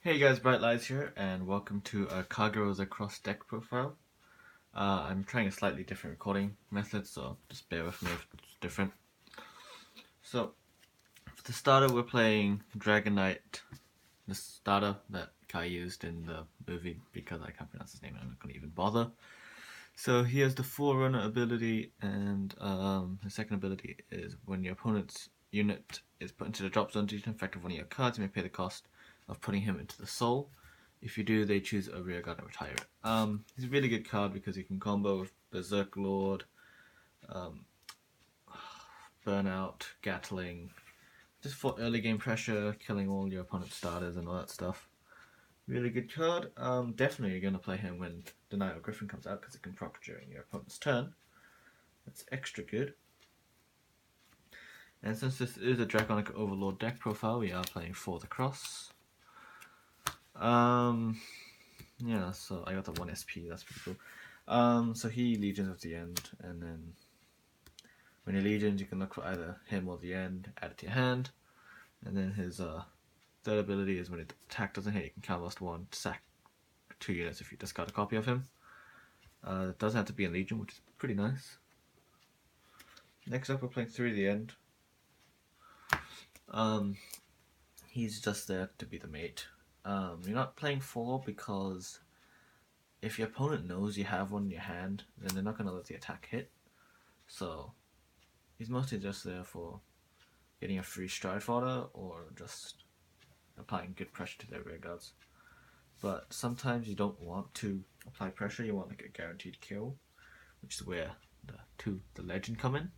Hey guys, Bright Lights here, and welcome to Kagura's Across Deck profile. I'm trying a slightly different recording method, so just bear with me if it's different. So, for the starter, we're playing Dragonic, the starter that Kai used in the movie, because I can't pronounce his name and I'm not going to even bother. So he has the Forerunner ability, and his second ability is when your opponent's unit is put into the drop zone due to an effect of one of your cards, you may pay the cost of putting him into the soul. If you do, they choose a rear guard and retire it. He's a really good card because he can combo with Berserk Lord, Burnout, Gatling, just for early game pressure, killing all your opponent's starters and all that stuff. Really good card. Definitely you're going to play him when Denial Griffin comes out because it can proc during your opponent's turn. That's extra good. And since this is a Dragonic Overlord deck profile, we are playing for the cross. Yeah, so I got the 1 SP, that's pretty cool. So he legions at the end, and then when he legions, you can look for either him or the end, add it to your hand, and then his third ability is when the attack doesn't hit, you can counterblast 1, sack 2 units if you discard a copy of him. It doesn't have to be in Legion, which is pretty nice. Next up, we're playing 3 the end. He's just there to be the mate. You're not playing 4 because if your opponent knows you have one in your hand, then they're not going to let the attack hit. So he's mostly just there for getting a free stride fodder or just applying good pressure to their rear guards. But sometimes you don't want to apply pressure, you want like a guaranteed kill, which is where the legend come in.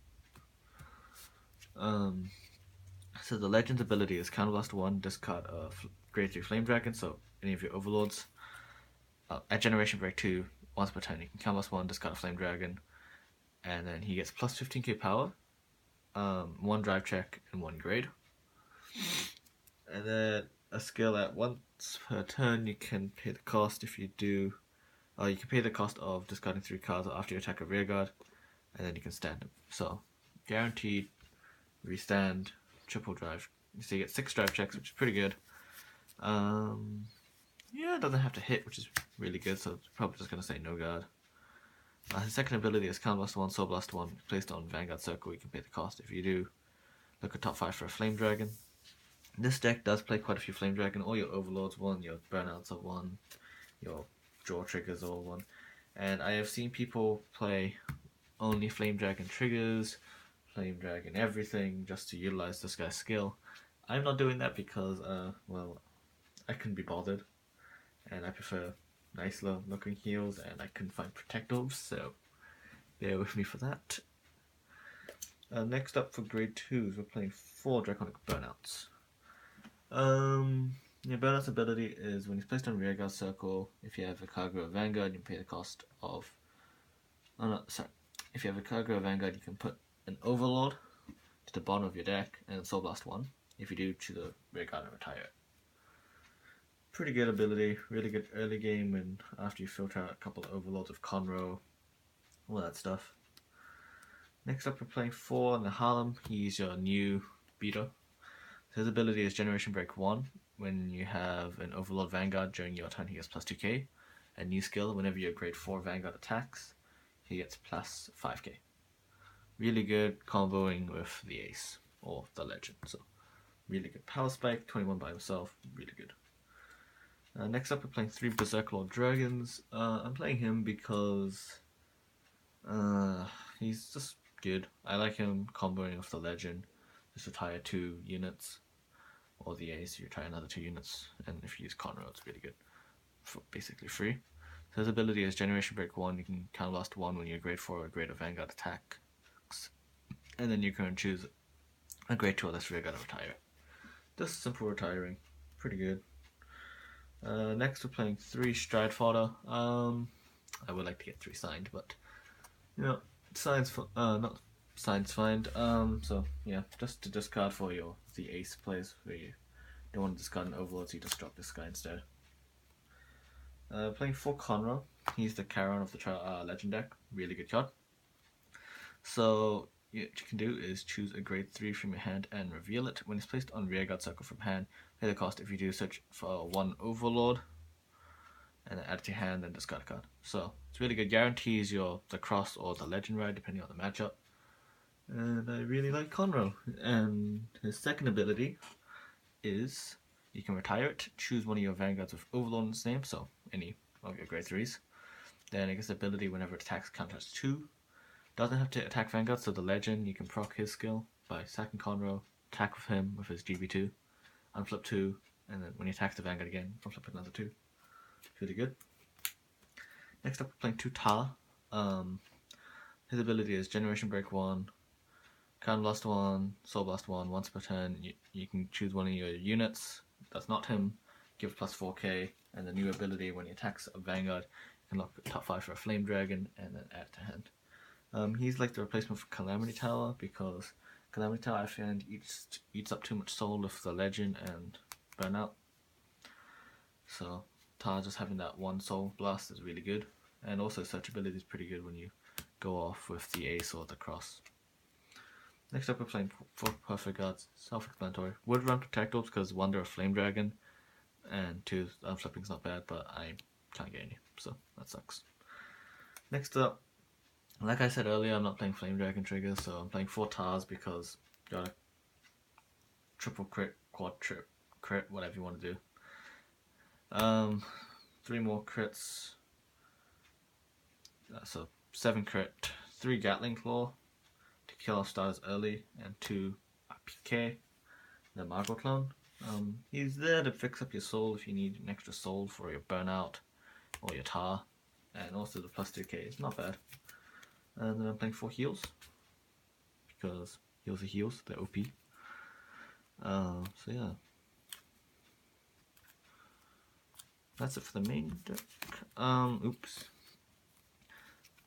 So the legend's ability is counterblast 1, discard a grade 3 flame dragon, so any of your overlords. At generation break 2, once per turn you can counterblast 1, discard a flame dragon, and then he gets plus 15k power, 1 drive check, and 1 grade. And then a skill at once per turn, you can pay the cost if you do. You can pay the cost of discarding 3 cards after you attack a rear guard, and then you can stand him. So, guaranteed, restand, triple drive. So you get 6 drive checks, which is pretty good. Yeah, it doesn't have to hit, which is really good, so it's probably just going to say no guard. His second ability is Counterblast 1, Soul Blast 1. Placed on Vanguard Circle, you can pay the cost. If you do, look at top 5 for a Flame Dragon. This deck does play quite a few Flame Dragon. All your Overlords 1, your Burnouts are 1, your Draw Triggers are all 1. And I have seen people play only Flame Dragon triggers, Flame Dragon everything, just to utilize this guy's skill. I'm not doing that because, well, I couldn't be bothered. And I prefer nice looking heals, and I couldn't find Protectives, so bear with me for that. Next up for grade 2s, we're playing 4 Draconic Burnouts. Your Burnout's ability is when he's placed on Rearguard Circle, if you have a Kagura Vanguard, you can pay the cost of... Oh no, sorry. If you have a Kagura Vanguard, you can put an Overlord to the bottom of your deck and Soul Blast 1. If you do, choose a Rearguard and retire it. Pretty good ability, really good early game and after you filter out a couple of Overlords of Conroe, all that stuff. Next up we're playing 4 in the Harlem. He's your new beater. His ability is Generation Break 1. When you have an Overlord Vanguard during your turn, he gets plus 2k. A new skill, whenever your grade 4 Vanguard attacks, he gets plus 5k. Really good comboing with the Ace, or the Legend. So, really good power spike, 21 by himself, really good. Next up we're playing 3 Berserk Lord Dragons. I'm playing him because he's just good. I like him comboing with the Legend. Just retire 2 units, or the Ace, you retire another 2 units, and if you use Conroe, it's really good. For basically free. So his ability is Generation Break 1, you can counterblast 1 when you're grade 4 or grade of Vanguard attack. And then you can choose a grade 2 or less rearguard and retire it. Just simple retiring. Pretty good. Next we're playing 3 Stride Fodder. I would like to get 3 signed, but you know, not signed's fine. So yeah, just to discard for the Ace plays where you don't want to discard an Overlord, so you just drop this guy instead. Playing 4 Conroe. He's the Charon of the Legend deck. Really good card. So what you can do is choose a grade 3 from your hand and reveal it. When it's placed on Rearguard Circle from hand, Pay the cost if you do search for one Overlord, and then add it to your hand and discard a card. So it's really good. Guarantees the cross or the legend ride depending on the matchup. And I really like Conroe. And his second ability is you can retire it, choose one of your Vanguards with Overlord in its name, so any of your grade 3s. Then it gets the ability whenever it attacks counters 2. Doesn't have to attack Vanguard, so the legend, you can proc his skill by sacking Conroe, attack with him with his GB2, unflip 2, and then when he attacks the Vanguard again, unflip another 2. Really good. Next up, we're playing 2 Ta. His ability is Generation Break 1, Counter Blast 1, Soul Blast 1, once per turn. You can choose one of your units that's not him, give plus 4k, and the new ability when he attacks a Vanguard, you can lock top 5 for a Flame Dragon and then add it to hand. He's like the replacement for Calamity Tower, because Calamity Tower I find eats up too much soul with the legend and burnout. So Ta just having that one soul blast is really good, and also search ability is pretty good when you go off with the ace or the cross. Next up we're playing 4 Perfect Guards, self-explanatory. Would run Protect Orbs because 1 they're a Flame Dragon, and 2 unflipping's not bad, but I can't get any, so that sucks. Next up, like I said earlier, I'm not playing Flame Dragon triggers, so I'm playing 4 Tars because you got a triple crit, quad trip, crit, whatever you want to do. 3 more crits, so 7 crit, 3 Gatling Claw to kill off starters early, and 2 PK, the Margot clone. He's there to fix up your soul if you need an extra soul for your burnout or your tar, and also the plus 2k is not bad. And then I'm playing 4 heals because heals are heals, they're OP. So yeah, that's it for the main deck. Oops.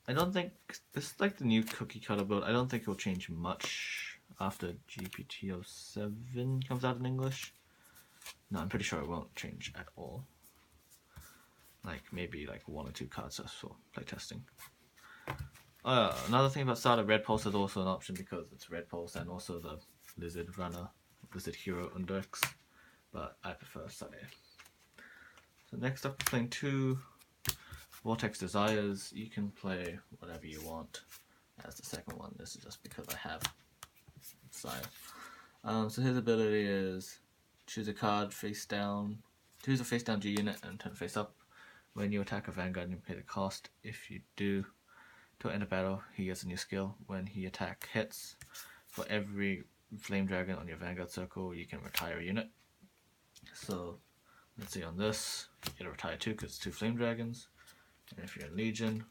I don't think this is like the new cookie cutter build. I don't think it will change much after gbt07 comes out in English. No, I'm pretty sure it won't change at all. Like maybe like 1 or 2 cards just for playtesting. Another thing about Starter, Red Pulse is also an option because it's Red Pulse and also the Lizard Runner, Lizard Hero Underx, but I prefer Starter. So next up we're playing 2 Vortex Desires. You can play whatever you want as the second one. This is just because I have Sire. So his ability is choose a card face down, choose a face down G unit and turn face up. When you attack a Vanguard, you pay the cost. If you do, to end a battle, he gets a new skill. When he attack hits, for every Flame Dragon on your Vanguard circle, you can retire a unit. So let's see on this, you get to retire 2 because it's 2 Flame Dragons. And if you're in Legion,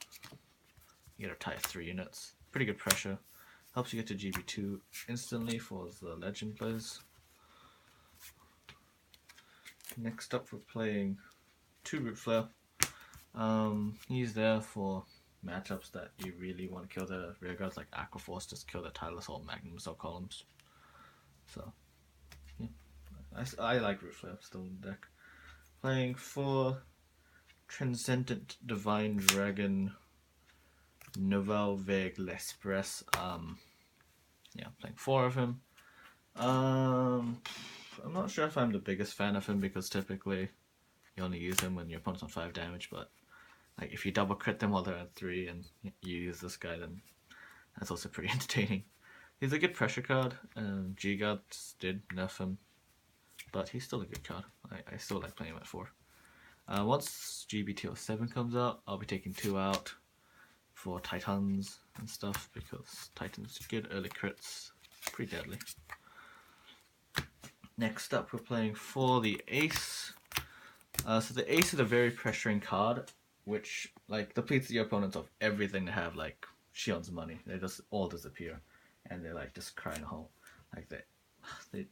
you get to retire 3 units. Pretty good pressure. Helps you get to GB2 instantly for the Legend players. Next up we're playing 2 Root Flare. He's there for matchups that you really want to kill the rear guards, like Aqua Force, just kill the Tidal Assault, Magnum Assault columns. So, yeah. I like Root Flare still in the deck. Playing 4 Transcendent Divine Dragon Nouvelle Vague L'Express. Yeah, playing 4 of him. I'm not sure if I'm the biggest fan of him because typically you only use him when your opponent's on 5 damage, but like if you double crit them while they're at 3 and you use this guy, then that's also pretty entertaining. He's a good pressure card, and G-Guards did nerf him, but he's still a good card. I still like playing him at 4. Once gbt07 comes out, I'll be taking 2 out for Titans and stuff, because Titans get early crits, pretty deadly. Next up we're playing for the Ace. So the Ace is a very pressuring card, which like depletes your opponents of everything they have, like Shion's money. They just all disappear, and they like just cry in a hole. Like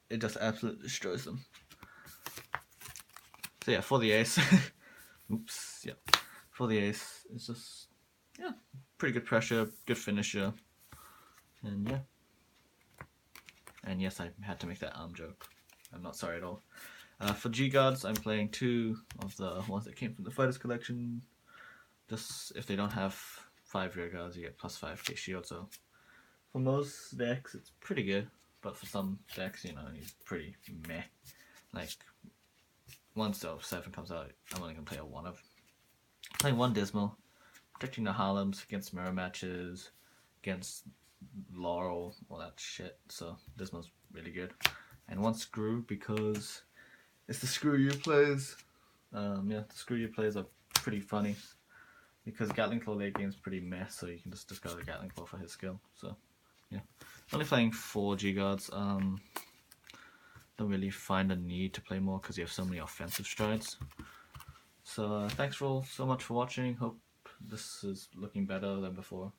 it just absolutely destroys them. So yeah, for the Ace, oops, yeah, for the Ace, it's just pretty good pressure, good finisher, and yeah. And yes, I had to make that arm joke. I'm not sorry at all. For G-Guards, I'm playing 2 of the ones that came from the Fighters Collection. Just if they don't have 5 rear guards, you get plus 5k shield. So for most decks, it's pretty good. But for some decks, you know, he's pretty meh. like once the 7 comes out, I'm only gonna play a 1 of. Playing 1 Dismal, protecting the Harlems against mirror matches, against Laurel, all that shit. So Dismal's really good. And 1 Screw because it's the Screw You plays. Yeah, the Screw You plays are pretty funny because Gatling Claw late game's pretty mess, so you can just discard a Gatling Claw for his skill. So yeah, only playing 4 G guards. Don't really find a need to play more because you have so many offensive strides. So thanks all so much for watching. Hope this is looking better than before.